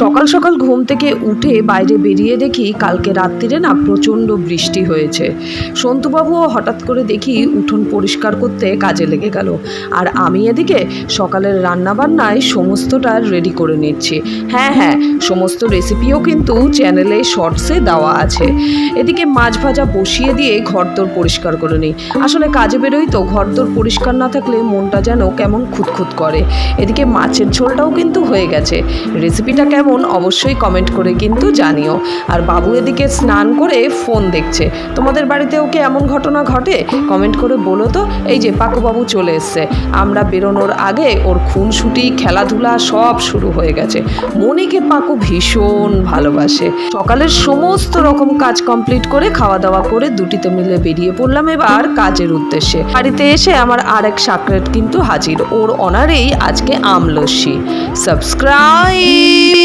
সকাল সকাল ঘুম থেকে উঠে বাইরে বেরিয়ে দেখি কালকে রাত্রিরে না প্রচণ্ড বৃষ্টি হয়েছে। সন্তুবাবুও হঠাৎ করে দেখি উঠোন পরিষ্কার করতে কাজে লেগে গেল, আর আমি এদিকে সকালের রান্নাবান্নায় সমস্তটা রেডি করে নিচ্ছি। হ্যাঁ, সমস্ত রেসিপিও কিন্তু চ্যানেলে শর্টসে দেওয়া আছে। এদিকে মাছ ভাজা বসিয়ে দিয়ে ঘরদোর পরিষ্কার করে নিই। আসলে কাজে বেরোই তো, ঘরদোর পরিষ্কার না থাকলে মনটা যেন কেমন খুঁতখুত করে। এদিকে মাছের ঝোলটাও কিন্তু হয়ে গেছে। রেসিপিটা কেমন অবশ্যই কমেন্ট করে কিন্তু জানিও। আর বাবু এদিকে স্নান করে ফোন দেখছে। তোমাদের বাড়িতেও কি এমন ঘটনা ঘটে? কমেন্ট করে বলো তো। এই যে পাকুবাবু চলে এসছে। আমরা বেরোনোর আগে ওর খুনসুটি খেলাধুলা সব শুরু হয়ে গেছে। মনিকে পাকু ভীষণ ভালোবাসে। সকালের সমস্ত রকম কাজ কমপ্লিট করে খাওয়া দাওয়া করে দুটিতে মিলে বেরিয়ে পড়লাম এবার কাজের উদ্দেশ্যে। বাড়িতে এসে আমার আরেক সাকরেট কিন্তু হাজির। ওর অনারেই আজকে আমলস্যি। সাবস্ক্রাইব।